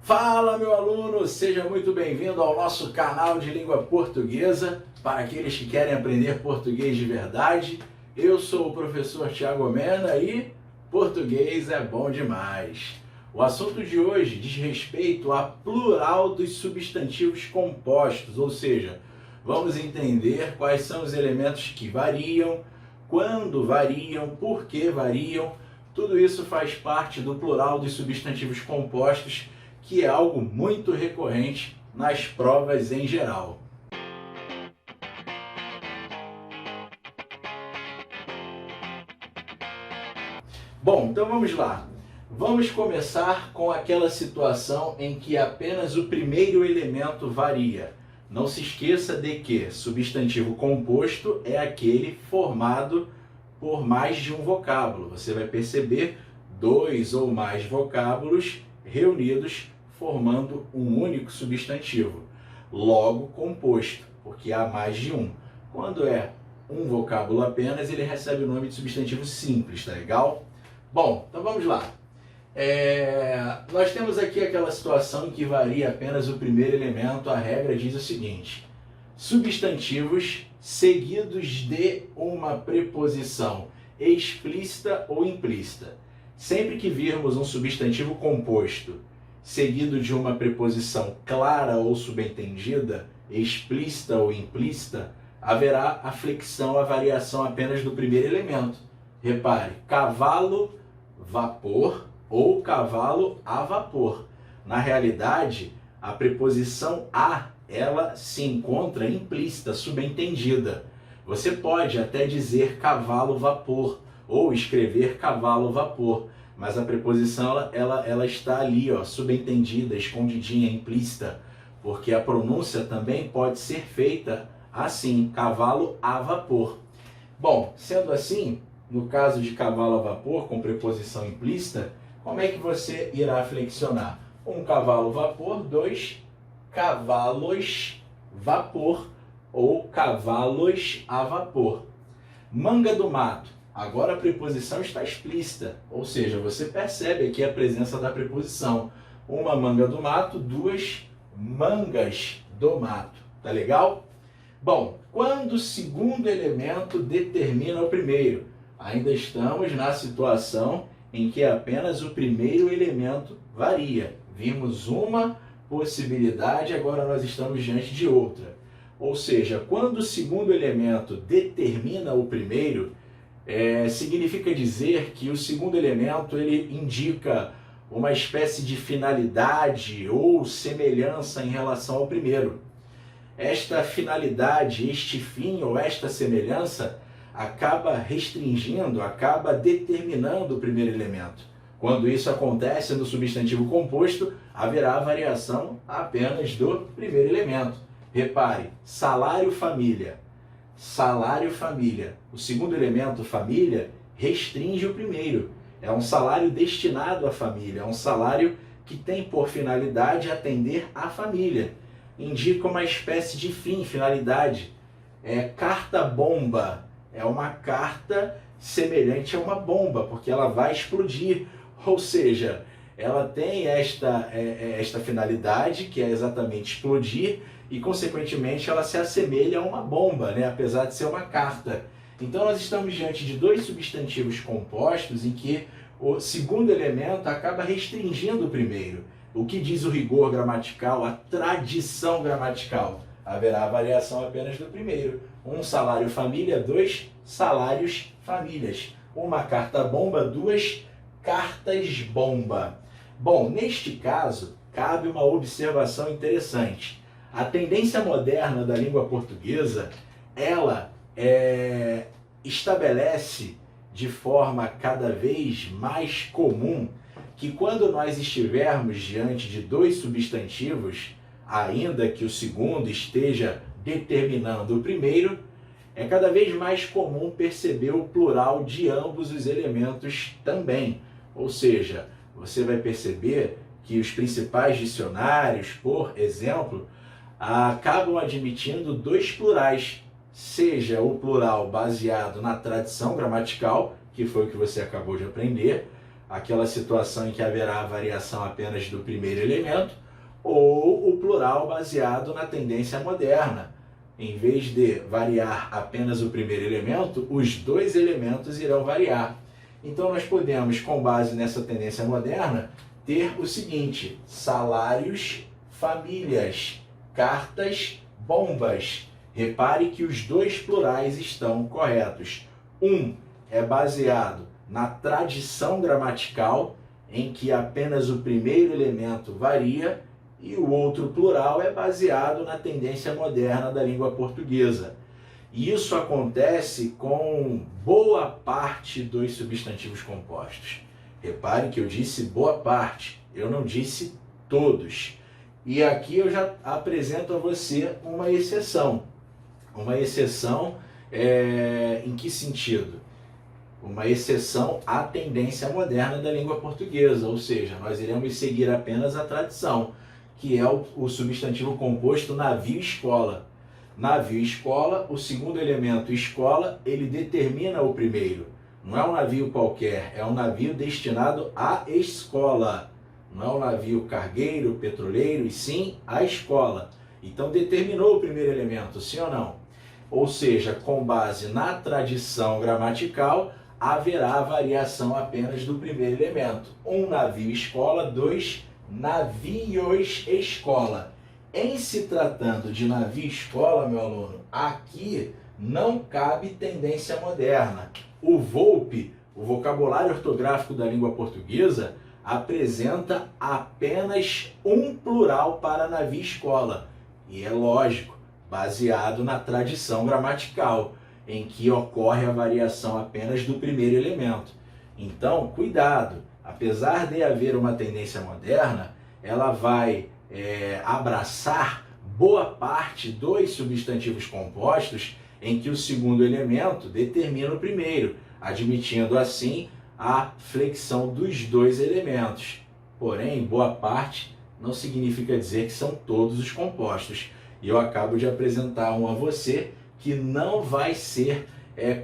Fala, meu aluno! Seja muito bem-vindo ao nosso canal de língua portuguesa para aqueles que querem aprender português de verdade. Eu sou o professor Thiago Mena e português é bom demais. O assunto de hoje diz respeito a plural dos substantivos compostos, ou seja, vamos entender quais são os elementos que variam, quando variam, por que variam. Tudo isso faz parte do plural dos substantivos compostos, que é algo muito recorrente nas provas em geral. Bom, então vamos lá. Vamos começar com aquela situação em que apenas o primeiro elemento varia. Não se esqueça de que substantivo composto é aquele formado por mais de um vocábulo. Você vai perceber dois ou mais vocábulos reunidos formando um único substantivo, logo composto, porque há mais de um. Quando é um vocábulo apenas, ele recebe o nome de substantivo simples, tá legal? Bom, então vamos lá. Nós temos aqui aquela situação em que varia apenas o primeiro elemento. A regra diz o seguinte: substantivos seguidos de uma preposição explícita ou implícita. Sempre que virmos um substantivo composto seguido de uma preposição clara ou subentendida, explícita ou implícita, haverá a flexão, a variação apenas do primeiro elemento. Repare, cavalo, vapor ou cavalo a vapor. Na realidade, a preposição a, ela se encontra implícita, subentendida. Você pode até dizer cavalo vapor ou escrever cavalo vapor, mas a preposição ela está ali, ó, subentendida, escondidinha, implícita, porque a pronúncia também pode ser feita assim, cavalo a vapor. Bom, sendo assim, no caso de cavalo a vapor com preposição implícita, como é que você irá flexionar? Um cavalo vapor, dois cavalos vapor ou cavalos a vapor. Manga do mato. Agora a preposição está explícita, ou seja, você percebe aqui a presença da preposição. Uma manga do mato, duas mangas do mato. Tá legal? Bom, quando o segundo elemento determina o primeiro? Ainda estamos na situação em que apenas o primeiro elemento varia. Vimos uma possibilidade, agora nós estamos diante de outra. Ou seja, quando o segundo elemento determina o primeiro, significa dizer que o segundo elemento ele indica uma espécie de finalidade ou semelhança em relação ao primeiro. Esta finalidade, este fim ou esta semelhança acaba restringindo, acaba determinando o primeiro elemento. Quando isso acontece no substantivo composto, haverá variação apenas do primeiro elemento. Repare, salário família. Salário família. O segundo elemento, família, restringe o primeiro. É um salário destinado à família, é um salário que tem por finalidade atender à família. Indica uma espécie de fim, finalidade. Carta-bomba. É uma carta semelhante a uma bomba, porque ela vai explodir. Ou seja, ela tem esta finalidade, que é exatamente explodir, e consequentemente ela se assemelha a uma bomba, né? Apesar de ser uma carta. Então nós estamos diante de dois substantivos compostos em que o segundo elemento acaba restringindo o primeiro. O que diz o rigor gramatical, a tradição gramatical? Haverá variação apenas do primeiro. Um salário família, dois salários famílias. Uma carta bomba, duas cartas bomba. Bom, neste caso, cabe uma observação interessante. A tendência moderna da língua portuguesa, ela estabelece de forma cada vez mais comum que quando nós estivermos diante de dois substantivos, ainda que o segundo esteja determinando o primeiro, é cada vez mais comum perceber o plural de ambos os elementos também. Ou seja, você vai perceber que os principais dicionários, por exemplo, acabam admitindo dois plurais, seja o plural baseado na tradição gramatical, que foi o que você acabou de aprender, aquela situação em que haverá a variação apenas do primeiro elemento, ou o plural baseado na tendência moderna. Em vez de variar apenas o primeiro elemento, os dois elementos irão variar. Então nós podemos, com base nessa tendência moderna, ter o seguinte: salários, famílias, cartas, bombas. Repare que os dois plurais estão corretos. Um é baseado na tradição gramatical, em que apenas o primeiro elemento varia, e o outro plural é baseado na tendência moderna da língua portuguesa. E isso acontece com boa parte dos substantivos compostos. Repare que eu disse boa parte, eu não disse todos. E aqui eu já apresento a você uma exceção. Uma exceção em que sentido? Uma exceção à tendência moderna da língua portuguesa, ou seja, nós iremos seguir apenas a tradição, que é o substantivo composto navio-escola. Navio-escola, o segundo elemento escola, ele determina o primeiro. Não é um navio qualquer, é um navio destinado à escola. Não é um navio cargueiro, petroleiro, e sim à escola. Então determinou o primeiro elemento, sim ou não? Ou seja, com base na tradição gramatical, haverá variação apenas do primeiro elemento. Um navio-escola, dois navios-escola. Em se tratando de navio-escola, meu aluno, aqui não cabe tendência moderna. O VOLPE, o vocabulário ortográfico da língua portuguesa, apresenta apenas um plural para navio-escola. E é lógico, baseado na tradição gramatical, em que ocorre a variação apenas do primeiro elemento. Então, cuidado, apesar de haver uma tendência moderna, ela vai abraçar boa parte dos substantivos compostos em que o segundo elemento determina o primeiro, admitindo assim a flexão dos dois elementos. Porém, boa parte não significa dizer que são todos os compostos. E eu acabo de apresentar um a você que não vai ser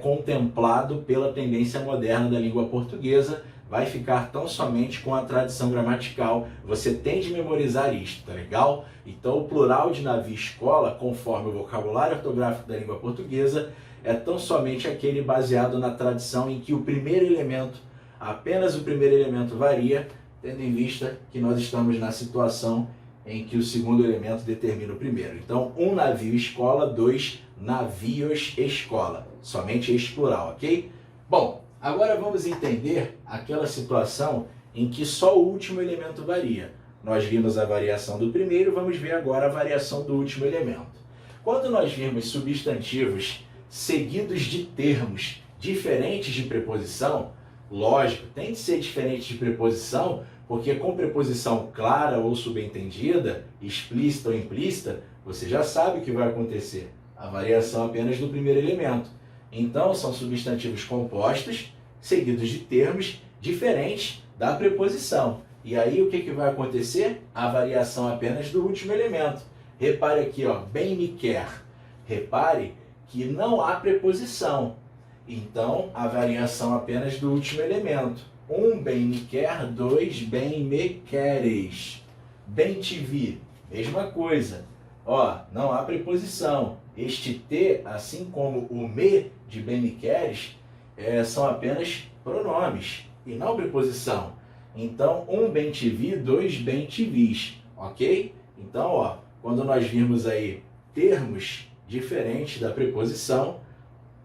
contemplado pela tendência moderna da língua portuguesa, vai ficar tão somente com a tradição gramatical. Você tem de memorizar isto, tá legal? Então o plural de navio-escola, conforme o vocabulário ortográfico da língua portuguesa, é tão somente aquele baseado na tradição em que o primeiro elemento, apenas o primeiro elemento varia, tendo em vista que nós estamos na situação em que o segundo elemento determina o primeiro. Então, um navio-escola, dois navios-escola. Somente este plural, ok? Bom, agora vamos entender aquela situação em que só o último elemento varia. Nós vimos a variação do primeiro, vamos ver agora a variação do último elemento. Quando nós vimos substantivos seguidos de termos diferentes de preposição, lógico, tem de ser diferente de preposição, porque com preposição clara ou subentendida, explícita ou implícita, você já sabe o que vai acontecer. A variação apenas do primeiro elemento. Então, são substantivos compostos, seguidos de termos diferentes da preposição. E aí, o que vai acontecer? A variação apenas do último elemento. Repare aqui, ó, bem me quer. Repare que não há preposição. Então, a variação apenas do último elemento. Um bem me quer, dois bem me queres. Bem te vi, mesma coisa. Ó, não há preposição. Este te, assim como o me de bem me queres, são apenas pronomes e não preposição. Então, um bem te vi, dois bem te vis, ok? Então, ó, quando nós virmos aí termos diferentes da preposição,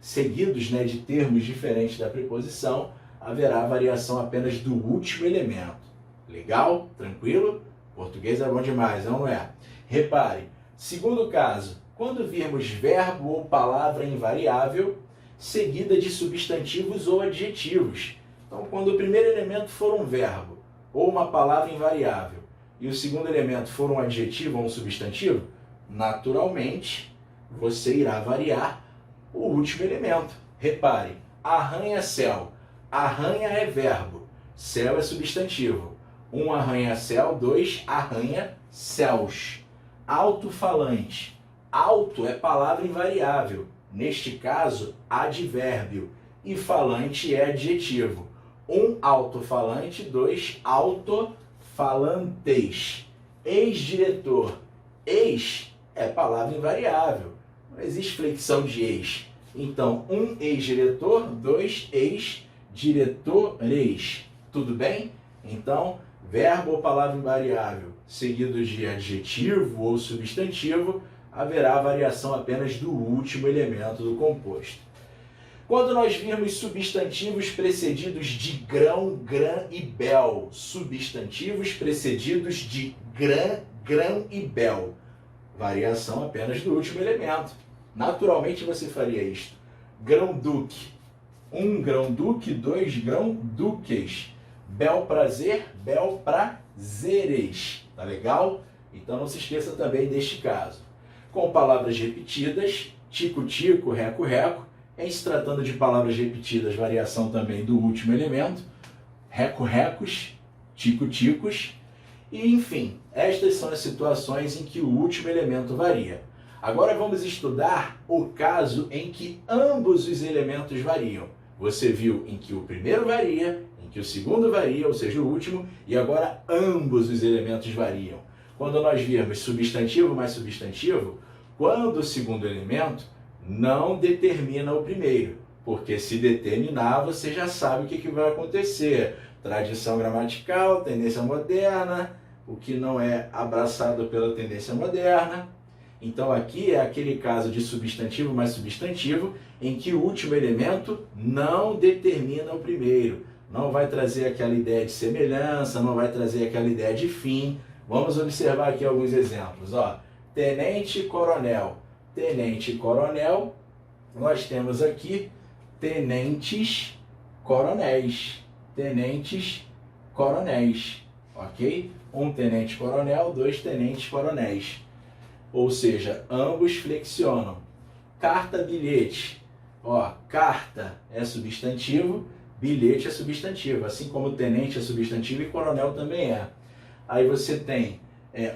seguidos de termos diferentes da preposição, haverá variação apenas do último elemento. Legal? Tranquilo? Português é bom demais, não é? Repare, segundo caso, quando virmos verbo ou palavra invariável, seguida de substantivos ou adjetivos. Então, quando o primeiro elemento for um verbo ou uma palavra invariável e o segundo elemento for um adjetivo ou um substantivo, naturalmente, você irá variar o último elemento. Repare, arranha-céu. Arranha é verbo, céu é substantivo. Um arranha-céu, dois arranha-céus. Alto-falante. Alto é palavra invariável, neste caso, advérbio. E falante é adjetivo. Um alto-falante, dois alto-falantes. Ex-diretor. Ex é palavra invariável. Não existe flexão de ex. Então, um ex-diretor, dois ex-diretores. Tudo bem? Então, verbo ou palavra invariável seguido de adjetivo ou substantivo, haverá variação apenas do último elemento do composto. Quando nós virmos substantivos precedidos de grão, grã e bel, substantivos precedidos de grão e bel, variação apenas do último elemento. Naturalmente você faria isto. Grão-duque. Um grão-duque, dois grão-duques. Bel prazer, bel prazeres. Tá legal? Então não se esqueça também deste caso. Com palavras repetidas, tico-tico, reco-reco. Em se tratando de palavras repetidas, variação também do último elemento. Reco-recos, tico-ticos. E, enfim, estas são as situações em que o último elemento varia. Agora vamos estudar o caso em que ambos os elementos variam. Você viu em que o primeiro varia, em que o segundo varia, ou seja, o último, e agora ambos os elementos variam. Quando nós virmos substantivo mais substantivo, quando o segundo elemento não determina o primeiro, porque se determinar, você já sabe o que vai acontecer. Tradição gramatical, tendência moderna, o que não é abraçado pela tendência moderna. Então aqui é aquele caso de substantivo mais substantivo, em que o último elemento não determina o primeiro. Não vai trazer aquela ideia de semelhança, não vai trazer aquela ideia de fim. Vamos observar aqui alguns exemplos. Tenente-coronel. Tenente-coronel, nós temos aqui tenentes-coronéis. Tenentes-coronéis, ok? Um tenente-coronel, dois tenentes-coronéis. Ou seja, ambos flexionam. Carta-bilhete. Carta é substantivo, bilhete é substantivo. Assim como tenente é substantivo e coronel também é. Aí você tem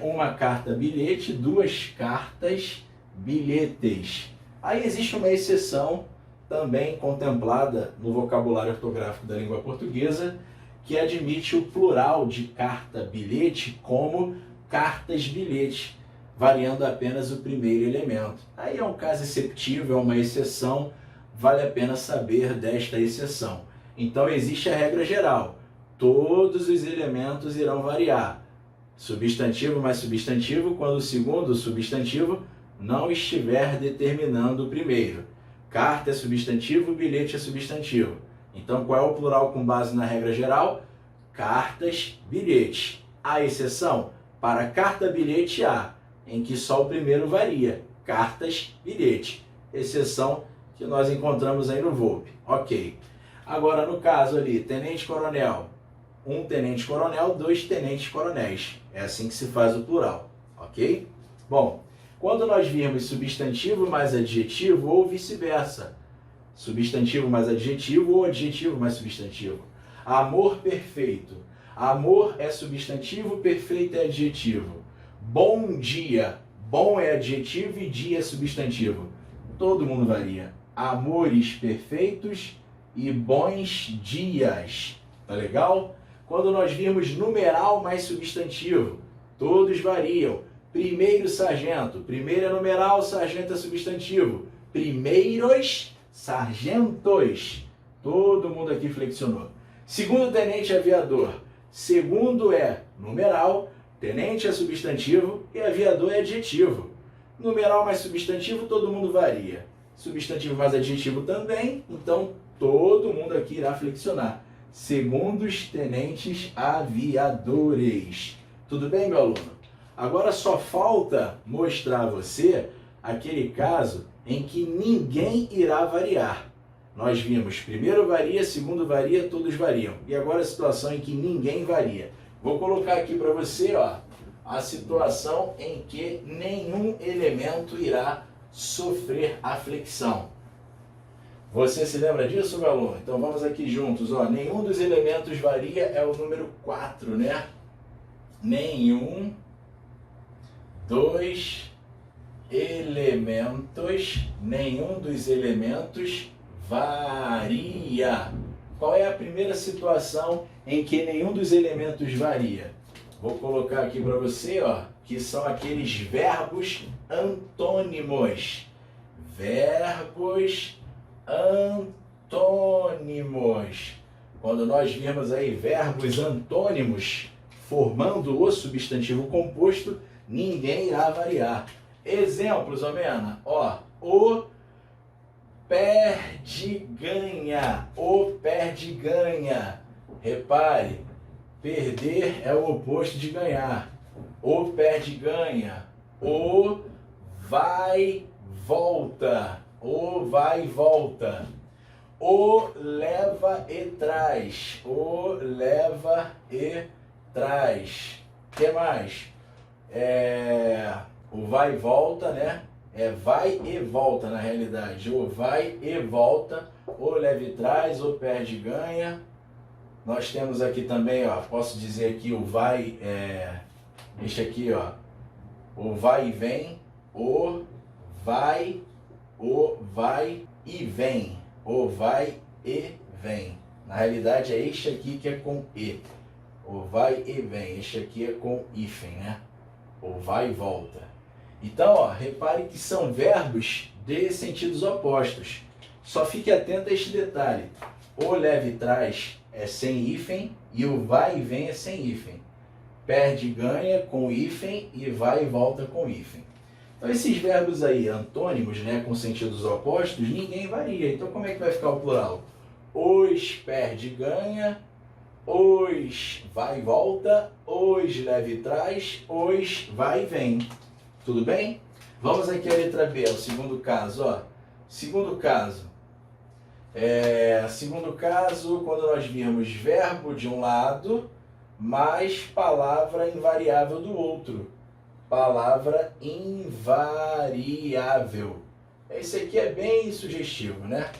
uma carta-bilhete, duas cartas-bilhetes. Aí existe uma exceção também contemplada no vocabulário ortográfico da língua portuguesa, que admite o plural de carta-bilhete como cartas-bilhete, variando apenas o primeiro elemento. Aí é um caso exceptivo, é uma exceção, vale a pena saber desta exceção. Então existe a regra geral, todos os elementos irão variar. Substantivo mais substantivo, quando o segundo substantivo não estiver determinando o primeiro. Carta é substantivo, bilhete é substantivo. Então qual é o plural com base na regra geral? Cartas, bilhete. A exceção para carta, bilhete há, em que só o primeiro varia. Cartas, bilhete. Exceção que nós encontramos aí no VOLP. Ok. Agora no caso ali, tenente-coronel. Um tenente-coronel, dois tenentes-coronéis. É assim que se faz o plural. Ok? Bom, quando nós virmos substantivo mais adjetivo ou vice-versa. Substantivo mais adjetivo ou adjetivo mais substantivo. Amor perfeito. Amor é substantivo, perfeito é adjetivo. Bom dia. Bom é adjetivo e dia é substantivo. Todo mundo varia. Amores perfeitos e bons dias. Tá legal? Quando nós virmos numeral mais substantivo, todos variam. Primeiro sargento. Primeiro é numeral, sargento é substantivo. Primeiros sargentos. Todo mundo aqui flexionou. Segundo tenente aviador. Segundo é numeral, tenente é substantivo e aviador é adjetivo. Numeral mais substantivo, todo mundo varia. Substantivo mais adjetivo também, então todo mundo aqui irá flexionar. Segundos tenentes aviadores. Tudo bem, meu aluno? Agora só falta mostrar a você aquele caso em que ninguém irá variar. Nós vimos primeiro varia, segundo varia, todos variam. E agora a situação em que ninguém varia. Vou colocar aqui para você a situação em que nenhum elemento irá sofrer a flexão. Você se lembra disso, meu aluno? Então vamos aqui juntos. Nenhum dos elementos varia é o número 4, né? Nenhum dos elementos varia. Qual é a primeira situação em que nenhum dos elementos varia? Vou colocar aqui para você, ó, que são aqueles verbos antônimos. Verbos antônimos. Quando nós virmos aí verbos antônimos formando o substantivo composto, ninguém irá variar. Exemplos, Omena, ó, o perde-ganha, o perde-ganha. Repare, perder é o oposto de ganhar. O perde-ganha, o vai-volta, o vai-volta. O leva e traz, o leva e traz. O que mais? O vai e volta, né? Vai e volta na realidade. O vai e volta, o leva e traz, o perde e ganha. Nós temos aqui também, ó, posso dizer aqui o vai, este aqui, ó, o vai e vem, o vai e vem, o vai e vem. Na realidade é este aqui que é com e. O vai e vem, este aqui é com hífen, né? O vai e volta. Então, ó, repare que são verbos de sentidos opostos. Só fique atento a este detalhe. O leva e traz é sem hífen e o vai e vem é sem hífen. Perde e ganha com hífen e vai e volta com hífen. Então, esses verbos aí, antônimos, né, com sentidos opostos, ninguém varia. Então, como é que vai ficar o plural? Os perde e ganha, os vai e volta, os leva e traz, os vai e vem. Tudo bem? Vamos aqui à letra B, o segundo caso, ó. Segundo caso, quando nós virmos verbo de um lado, mais palavra invariável do outro. Palavra invariável. Esse aqui é bem sugestivo, né?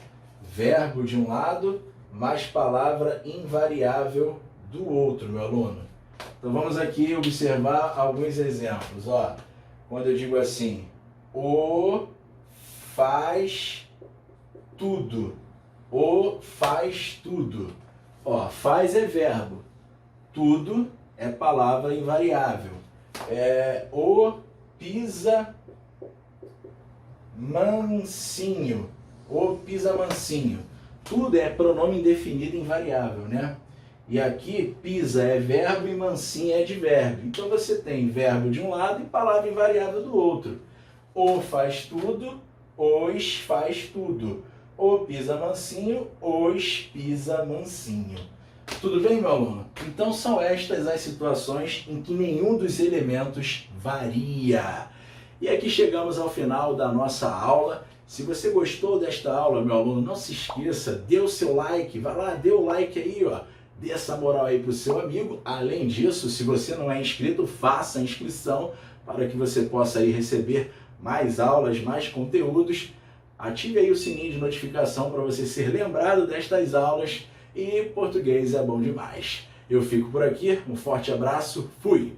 Verbo de um lado, mais palavra invariável do outro, meu aluno. Então vamos aqui observar alguns exemplos, ó. Quando eu digo assim, o faz tudo. O faz tudo. Ó, faz é verbo. Tudo é palavra invariável. O pisa mansinho. O pisa mansinho. Tudo é pronome indefinido invariável, né? E aqui, pisa é verbo e mansinho é advérbio. Então você tem verbo de um lado e palavra invariável do outro. O faz tudo, os faz tudo. O pisa mansinho, os pisa mansinho. Tudo bem, meu aluno? Então são estas as situações em que nenhum dos elementos varia. E aqui chegamos ao final da nossa aula. Se você gostou desta aula, meu aluno, não se esqueça, dê o seu like, vai lá, dê o like aí, ó. Dê essa moral aí para o seu amigo. Além disso, se você não é inscrito, faça a inscrição para que você possa aí receber mais aulas, mais conteúdos. Ative aí o sininho de notificação para você ser lembrado destas aulas. E português é bom demais. Eu fico por aqui, um forte abraço, fui!